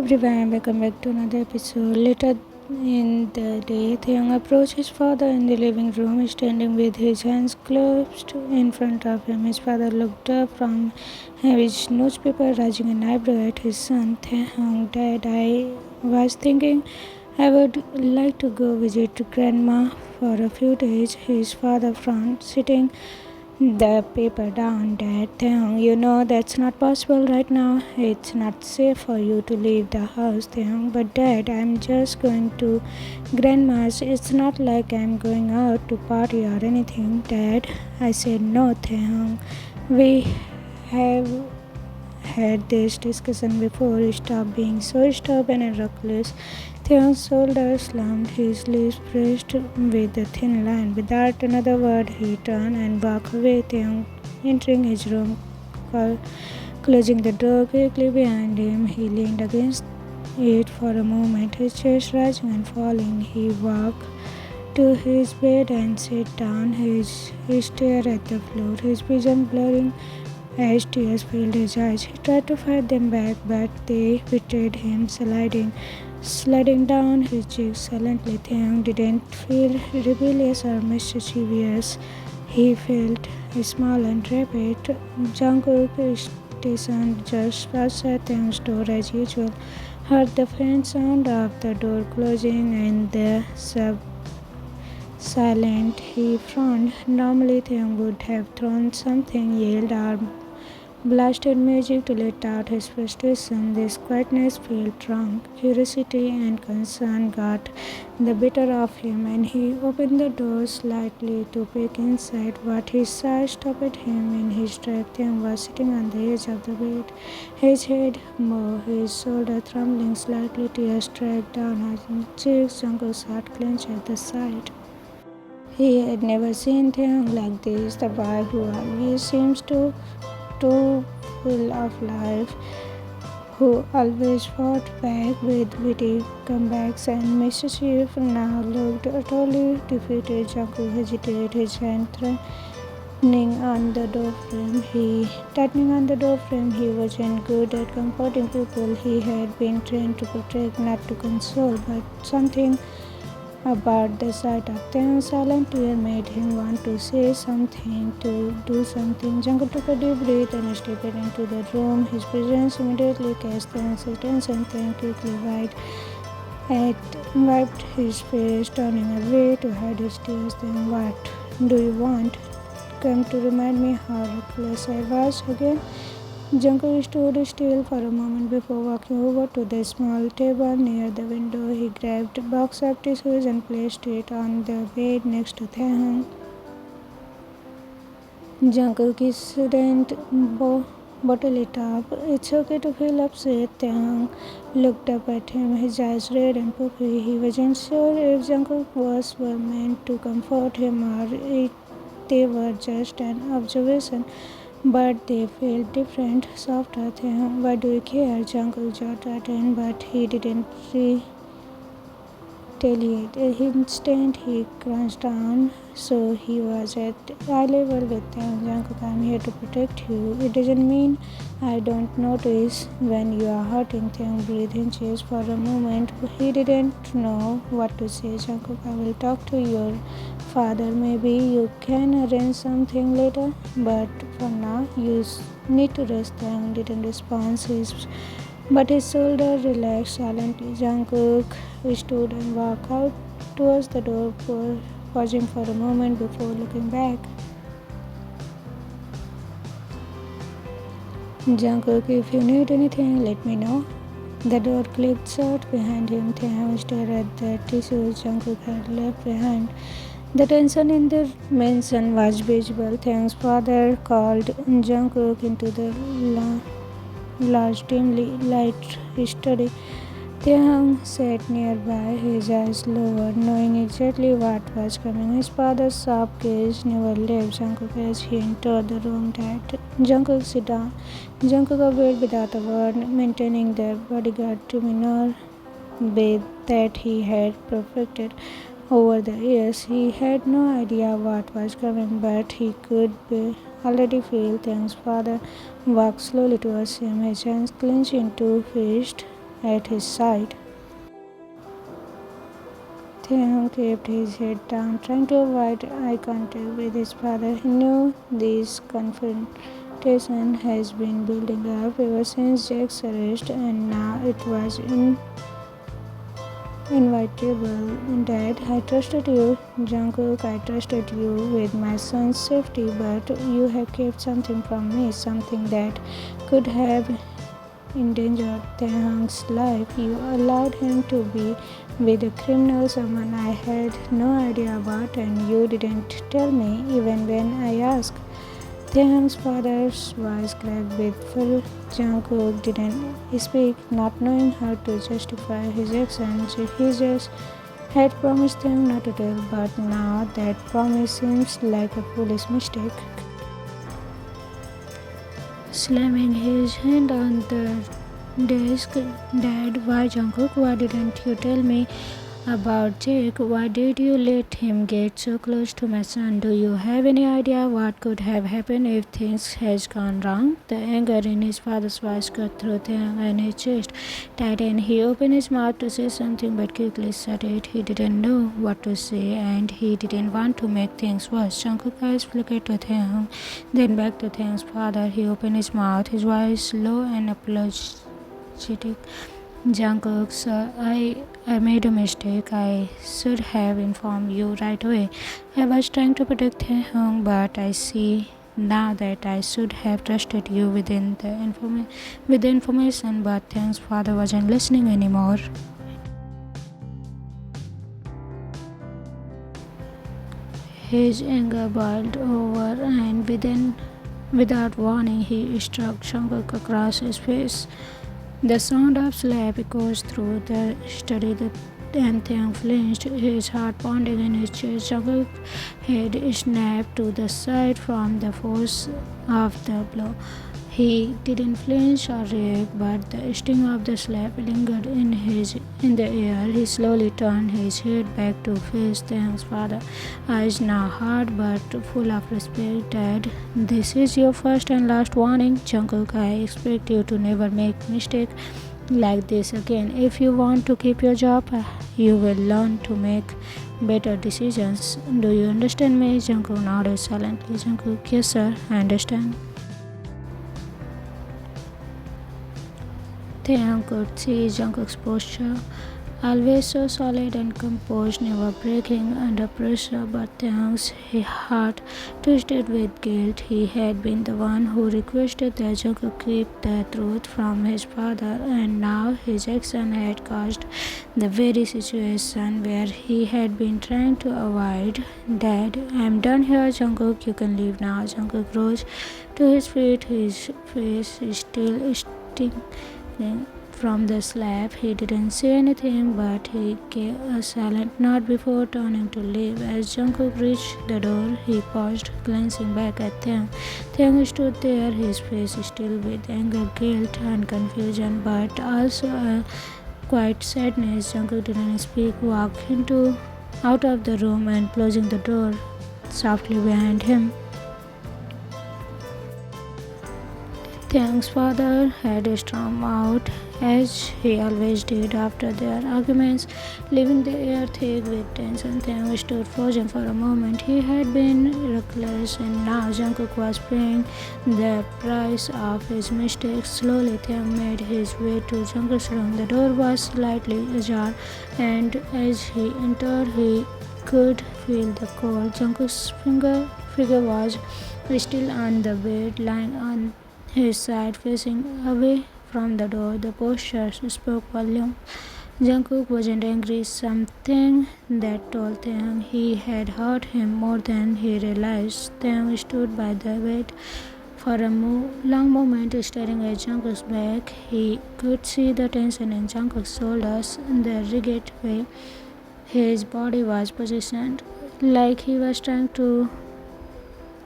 Everyone, welcome back to another episode. Later in the day, Taehyung approached his father in the living room, standing with his hands clasped in front of him. His father looked up from his newspaper, raising an eyebrow at his son. Taehyung, Dad, I was thinking I would like to go visit Grandma for a few days. His father frowned, sitting the paper down. Dad, Taehyung, you know that's not possible right now. It's not safe for you to leave the house, Taehyung. But Dad, I'm just going to Grandma's. It's not like I'm going out to party or anything. Dad, I said no, Taehyung. We have had this discussion before. Stop being so stubborn and reckless. Taehyung's shoulders slumped, his lips pressed with a thin line. Without another word, he turned and walked away. Taehyung, entering his room, closing the door quickly behind him, he leaned against it for a moment, his chest rising and falling. He walked to his bed and sat down. He stared at the floor, his vision blurring as tears filled his eyes. He tried to fight them back, but they betrayed him, sliding down his cheeks silently. Taehyung didn't feel rebellious or mischievous. He felt small and rapid. Jungkook stationed just outside Taehyung's door as usual, heard the faint sound of the door closing and the silent. He frowned. Normally Taehyung would have thrown something, yelled, or blasted music to let out his frustration. This quietness felt wrong. Curiosity and concern got the better of him, and he opened the door slightly to peek inside. What he saw stopped him in his track. Taehyung was sitting on the edge of the bed, his head bowed, his shoulder trembling slightly. Tears tracked down his cheeks. Jungkook's heart clenched at the sight. He had never seen Taehyung like this, the boy who always seems too full of life, who always fought back with witty comebacks and mischief, now looked utterly defeated. Jungkook hesitated, his hand tightening on the door frame. He wasn't good at comforting people. He had been trained to protect, not to console, but something about the sight of Taehyung's silent tear made him want to say something, to do something. Jungkook took a deep breath and stepped into the room. His presence immediately cast Taehyung's attention. Taehyung quickly wiped his face, turning away to hide his tears. Then, what do you want? Come to remind me how reckless I was again? Jungkook stood still for a moment before walking over to the small table near the window. He grabbed a box of tissues and placed it on the bed next to Taehyung. Jungkook shouldn't bottle it up. It's okay to feel upset. Taehyung looked up at him, his eyes red and puffy. He wasn't sure if Jungkook's words were meant to comfort him or if they were just an observation. But they felt different, softer. Taehyung, why do you care? Jungkook jotted in, but he didn't retaliate. Instead, he crouched down, so he was at eye level with Taehyung. Jungkook, I'm here to protect you. It doesn't mean I don't notice when you are hurting. Taehyung breathed in chest for a moment. He didn't know what to say. Jungkook, I will talk to your father. Maybe you can arrange something later, but for now, you need to rest. Taehyung didn't respond, but his shoulder relaxed silently. Jungkook stood and walked out towards the door, pausing for a moment before looking back. Jungkook, if you need anything, let me know. The door clicked shut behind him. Taehyung stared at the tissues Jungkook had left behind. The tension in the mansion was visible. Taehyung's father called Jungkook into the large, dimly lit study. Taehyung sat nearby, his eyes lowered, knowing exactly what was coming. His father's sharp gaze never left Jungkook as he entered the room. That Jungkook, sit down. Jungkook obeyed without a word, maintaining the bodyguard demeanor that he had perfected over the years. He had no idea what was coming, but he could already feel Taehyung's father walk slowly towards him, his hands clenched into fists, at his side. Taehyung kept his head down, trying to avoid eye contact with his father. He knew this confrontation has been building up ever since Jack's arrest, and now it was inevitable. Dad, I trusted you. Jungkook, I trusted you with my son's safety, but you have kept something from me, something that could have endangered Taehyung's life. You allowed him to be with a criminal, someone I had no idea about, and you didn't tell me even when I asked. Taehyung's father's voice cracked with full. Jungkook didn't speak, not knowing how to justify his actions. He just had promised Taehyung not to tell, but now that promise seems like a foolish mistake. Slamming his hand on the desk, Dad, why Jungkook? Why didn't you tell me about Jake? Why did you let him get so close to my son? Do you have any idea what could have happened if things has gone wrong? The anger in his father's voice cut through Taehyung, and his chest tightened. He opened his mouth to say something but quickly shut it. He didn't know what to say, and he didn't want to make things worse. Jungkook's eyes flickered to Taehyung, then back to Taehyung's father. He opened his mouth, his voice low and apologetic. Jungkook, sir, I made a mistake. I should have informed you right away. I was trying to protect Taehyung, but I see now that I should have trusted you with the information, but Taehyung's father wasn't listening anymore. His anger boiled over, and without warning, he struck Jungkook across his face. The sound of slap echoes through the study, and Taehyung flinched, his heart pounding in his chest. Jungkook's head snapped to the side from the force of the blow. He didn't flinch or react, but the sting of the slap lingered in the air. He slowly turned his head back to face Taehyung's father, eyes now hard but full of respect. Dad, this is your first and last warning. Jungkook, I expect you to never make mistake like this again. If you want to keep your job, you will learn to make better decisions. Do you understand me? Jungkook nodded silently. Jungkook, yes sir, I understand. Taehyung could see Jungkook's posture, always so solid and composed, never breaking under pressure, but Taehyung's heart twisted with guilt. He had been the one who requested that Jungkook keep the truth from his father, and now his action had caused the very situation where he had been trying to avoid. Dad, I'm done here. Jungkook, you can leave now. Jungkook rose to his feet, his face still stinging from the slap. He didn't say anything, but he gave a silent nod before turning to leave. As Jungkook reached the door, he paused, glancing back at Taehyung. Taehyung stood there, his face still with anger, guilt, and confusion, but also a quiet sadness. Jungkook didn't speak, walked out of the room and closing the door softly behind him. Taehyung's father had stormed out, as he always did after their arguments, leaving the air thick with tension. Taehyung stood frozen for a moment. He had been reckless, and now Jungkook was paying the price of his mistakes. Slowly, Taehyung made his way to Jungkook's room. The door was slightly ajar, and as he entered, he could feel the cold. Jungkook's figure was still on the bed, lying on his side, facing away from the door. The posture spoke volumes. Jungkook wasn't angry, something that told Taehyung he had hurt him more than he realized. Taehyung stood by the bed for a long moment, staring at Jungkook's back. He could see the tension in Jungkook's shoulders, the rigid way his body was positioned, like he was trying to.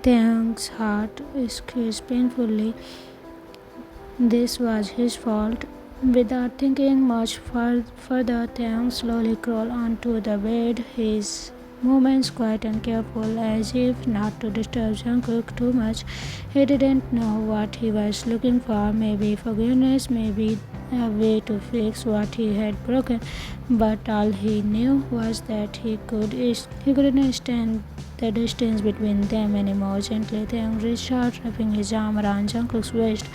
Taehyung's heart squeezed painfully. This was his fault. Without thinking much further, Taehyung slowly crawled onto the bed, his movements quiet and careful, as if not to disturb Jungkook too much. He didn't know what he was looking for, maybe forgiveness, maybe a way to fix what he had broken, but all he knew was that he couldn't stand the distance between them anymore. Gently, Taehyung reached out, wrapping his arm around Jungkook's waist,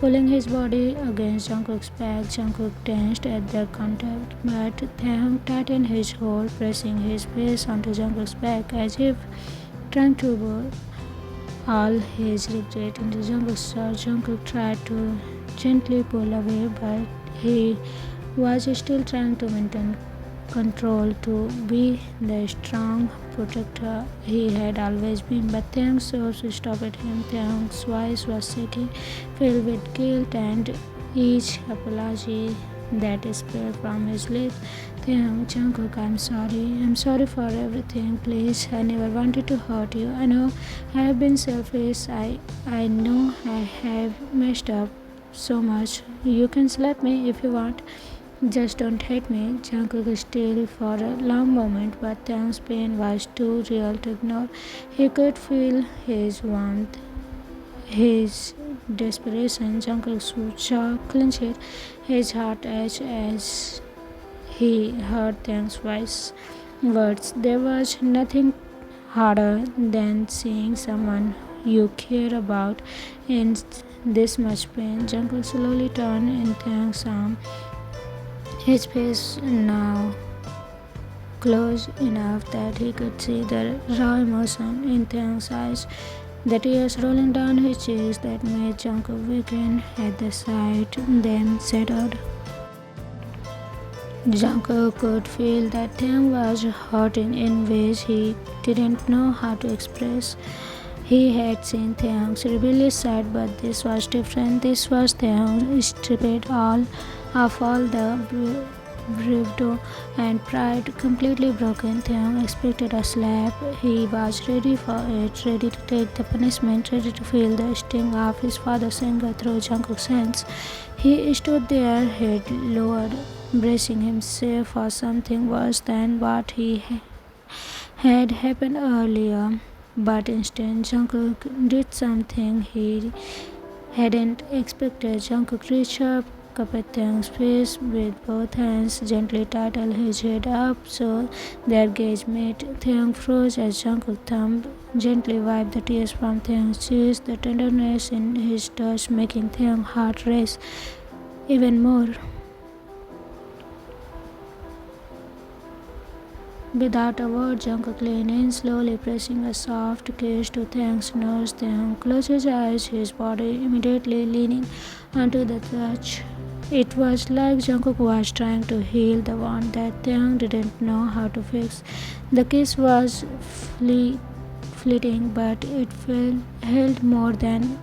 pulling his body against Jungkook's back. Jungkook tensed at the contact, but Taehyung tightened his hold, pressing his face onto Jungkook's back as if trying to all his regret into Jungkook's soul. Jungkook tried to gently pull away, but he was still trying to maintain control, to be the strong protector he had always been. But Taehyung's source stopped him. Taehyung's voice was shaky, filled with guilt, and each apology that spilled from his lips. Taehyung, Jungkook, I'm sorry. I'm sorry for everything. Please, I never wanted to hurt you. I know I have been selfish. I know I have messed up so much. You can slap me if you want. Just don't hate me. Jungkook still for a long moment, but Taehyung's pain was too real to ignore. He could feel his warmth, his desperation. Jungkook's jaw clenched, his heart ached as he heard Taehyung's words. There was nothing harder than seeing someone you care about in this much pain. Jungkook slowly turned in Taehyung's arm, his face now close enough that he could see the raw emotion in Taehyung's eyes, the tears rolling down his cheeks that made Jungkook weaken at the sight. Then settled. Jungkook could feel that Taehyung was hurting in ways he didn't know how to express. He had seen Taehyung's rebellious side, but this was different. This was Taehyung stripped all the bravado and pride, completely broken. Taehyung expected a slap. He was ready for it, ready to take the punishment, ready to feel the sting of his father's anger through Jungkook's hands. He stood there, head lowered, bracing himself for something worse than what had happened earlier. But instead, Jungkook did something he hadn't expected. Jungkook reached up, cupped Taehyung's face with both hands, gently tilted his head up so their gaze met. Taehyung froze as Jungkook's thumb gently wiped the tears from Taehyung's cheeks, the tenderness in his touch making Taehyung's heart race even more. Without a word, Jungkook leaned in, slowly pressing a soft kiss to Taehyung's nose. Taehyung closed his eyes, his body immediately leaning onto the touch. It was like Jungkook was trying to heal the wound that Taehyung didn't know how to fix. The kiss was fleeting, but it held more than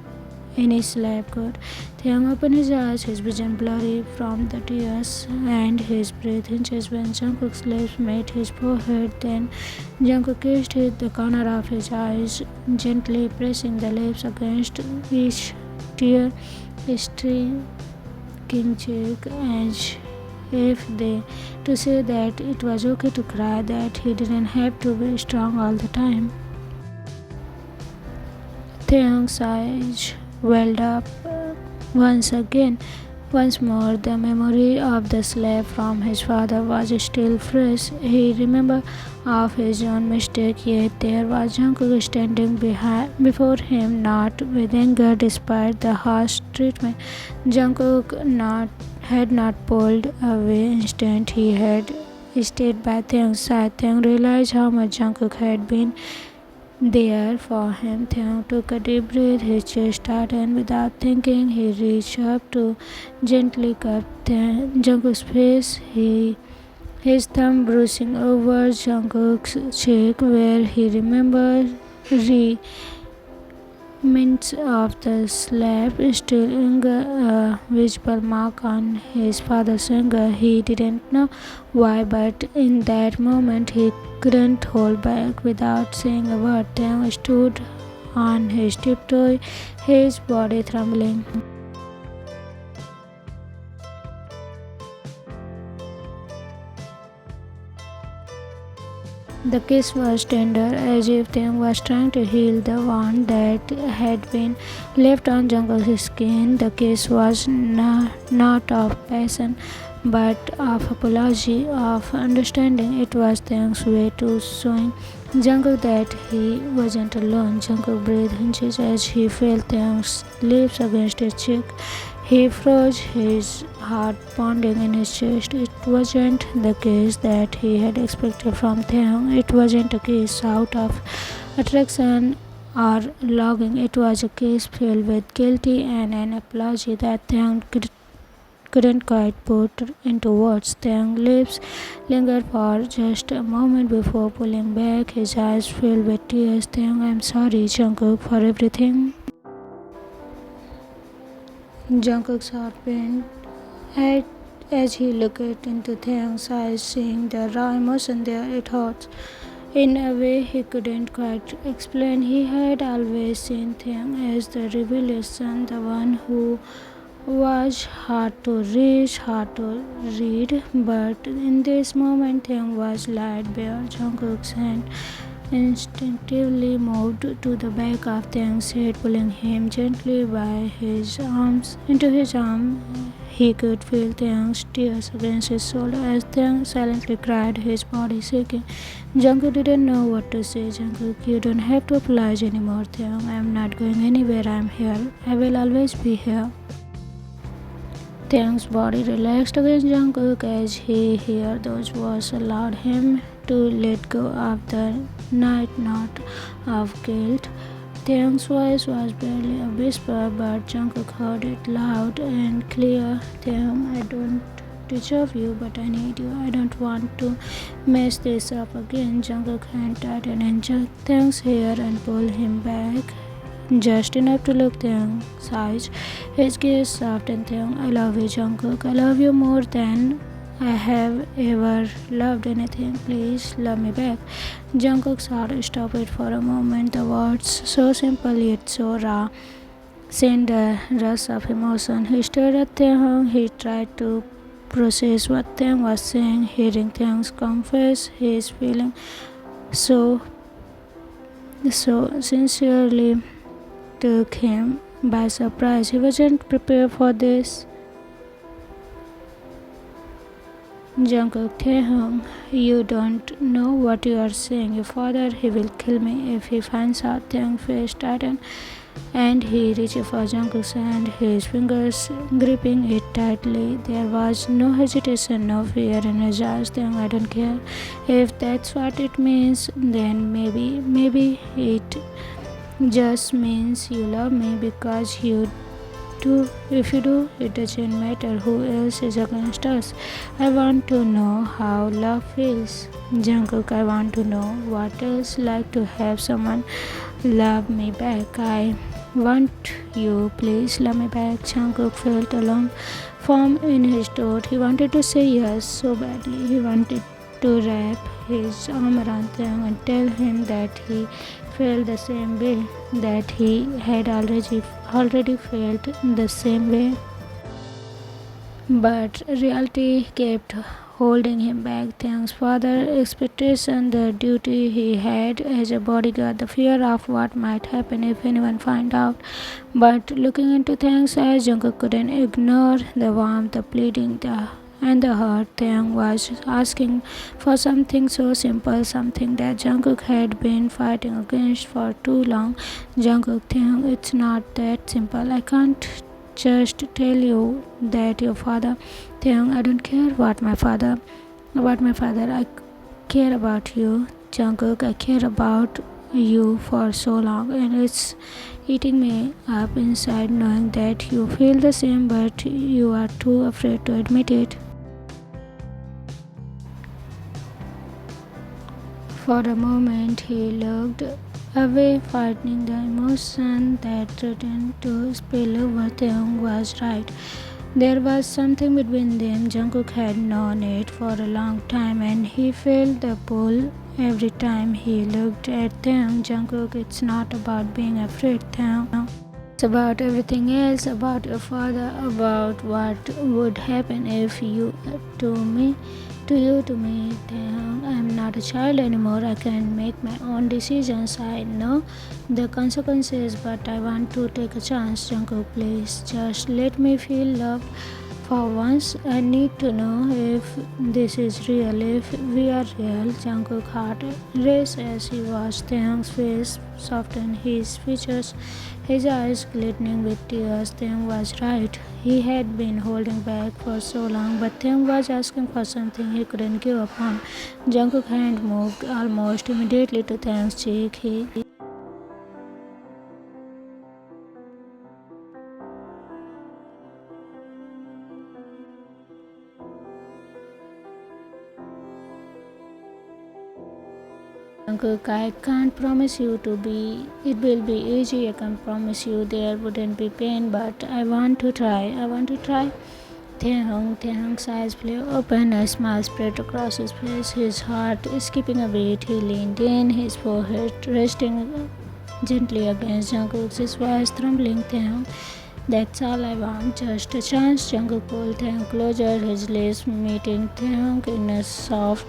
any slap could. Taehyung opened his eyes, his vision blurry from the tears, and his breath hinges when Jungkook's lips met his forehead. Then Jungkook kissed the corner of his eyes, gently pressing the lips against each tear streaking cheek, as if to say that it was okay to cry, that he didn't have to be strong all the time. Taehyung's eyes welled up once more. The memory of the slap from his father was still fresh. He remembered of his own mistake, yet there was Jungkook standing before him, not with anger despite the harsh treatment. Jungkook had not pulled away. Instead, he had stayed by Taehyung's side. Taehyung realized how much Jungkook had been there for him. Taehyung took a deep breath, his chest tightened. Without thinking, he reached up to gently cup Jungkook's face, his thumb bruising over Jungkook's cheek where he remembered remnants of the slap, still a visible mark on his father's anger. He didn't know why, but in that moment he couldn't hold back. Without saying a word, Taehyung stood on his tiptoe, his body trembling. The kiss was tender, as if Taehyung was trying to heal the wound that had been left on Jungkook's skin. The kiss was not of passion, but of apology, of understanding. It was Taehyung's way to showing Jungkook that he wasn't alone. Jungkook breathed inches as he felt Taehyung's lips against his cheek. He froze, his heart pounding in his chest. It wasn't the kiss that he had expected from Taehyung. It wasn't a kiss out of attraction or longing. It was a kiss filled with guilty and an apology that Taehyung couldn't quite put into words. Taehyung's lips lingered for just a moment before pulling back, his eyes filled with tears. Taehyung, I'm sorry, Jungkook, for everything. Jungkook's heart pained as he looked into Taehyung's eyes, seeing the raw emotion there. It hurt in a way he couldn't quite explain. He had always seen Taehyung as the rebellious son, the one who was hard to reach, hard to read, but in this moment Taehyung was laid bare. Jungkook's hand instinctively moved to the back of Taehyung's head, pulling him gently by his arms into his arm. He could feel Taehyung's tears against his shoulder as Taehyung silently cried, his body shaking. Jungkook didn't know what to say. Jungkook, you don't have to apologize anymore, Taehyung. I'm not going anywhere. I'm here. I will always be here. Taehyung's body relaxed against Jungkook as he heard those words allowed him to let go of the night knot of guilt. Taehyung's voice was barely a whisper, but Jungkook heard it loud and clear. Taehyung, I don't deserve you, but I need you. I don't want to mess this up again. Jungkook hand tightened and jerked Taehyung's hair and pulled him back just enough to look Taehyung's eyes. His gaze softened. Taehyung, I love you, Jungkook. I love you more than I have ever loved anything. Please love me back. Jungkook's heart stopped for a moment. The words, so simple yet so raw, sent a rush of emotion. He stared at Taehyung. He tried to process what Taehyung was saying. Hearing Taehyung confess his feeling so sincerely took him by surprise. He wasn't prepared for this. Jungkook, Taehyung, you don't know what you are saying. Your father, he will kill me if he finds out. Taehyung's face tightened and he reached for Jungkook's hand, his fingers gripping it tightly. There was no hesitation, no fear in his eyes. Taehyung, I don't care. If that's what it means, then maybe it just means you love me because you do. If you do, it doesn't matter who else is against us. I want to know how love feels. Jungkook, I want to know what it's like to have someone love me back. I want you. Please love me back. Jungkook felt a lump form in his throat. He wanted to say yes so badly. He wanted to wrap his arm around Taehyung and tell him that he felt the same way, that he had already felt the same way. But reality kept holding him back. Taehyung's father's expectation, the duty he had as a bodyguard, the fear of what might happen if anyone found out. But looking into Taehyung's eyes, Jungkook couldn't ignore the warmth, the pleading, and the hurt. Taehyung was asking for something so simple, something that Jungkook had been fighting against for too long. Jungkook, Taehyung, it's not that simple. I can't just tell you that your father. Taehyung, I don't care about my father. I care about you. Jungkook, I care about you for so long, and it's eating me up inside knowing that you feel the same, but you are too afraid to admit it. For a moment he looked away, fighting the emotion that threatened to spill over. Taehyung was right. There was something between them. Jungkook had known it for a long time, and he felt the pull every time he looked at Taehyung. Jungkook, it's not about being afraid, Taehyung. It's about everything else, about your father, about what would happen if you to me. To you, to me, Taehyung, I am not a child anymore. I can make my own decisions. I know the consequences, but I want to take a chance. Jungkook, please, just let me feel loved. For once, I need to know if this is real, if we are real. Jungkook's heart raced as he watched Taehyung's face soften, his features, his eyes glistening with tears. Taehyung was right. He had been holding back for so long, but Taehyung was asking for something he couldn't give up on. Jungkook's hand moved almost immediately to Taehyung's cheek. Jungkook, I can't promise you it will be easy. I can't promise you there wouldn't be pain, but I want to try. I want to try. Taehyung's eyes flew open, a smile spread across his face, his heart skipping a beat. He leaned in, his forehead resting gently against Jungkook's, his voice trembling. Taehyung, that's all I want, just a chance. Jungkook pulled Taehyung closer, his lips meeting Taehyung in a soft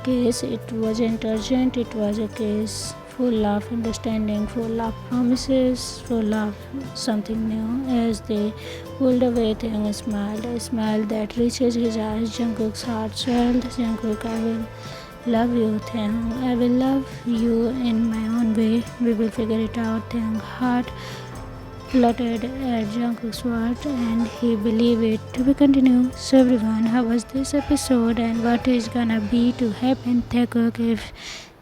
kiss. It wasn't urgent, it was a kiss full of understanding, full of promises, full of something new. As they pulled away, Taehyung smiled, a smile that reached his eyes. Jungkook's heart swelled. Jungkook, I will love you, Taehyung. I will love you in my own way. We will figure it out. Taehyung's heart fluttered at Jungkook's word, and he believed it. To be continued. So everyone, how was this episode and what is gonna be to happen? Taekook, if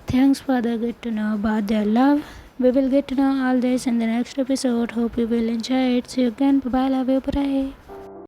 Taehyung's father get to know about their love, we will get to know all this in the next episode. Hope you will enjoy it. See you again. Bye bye. Love you. Bye.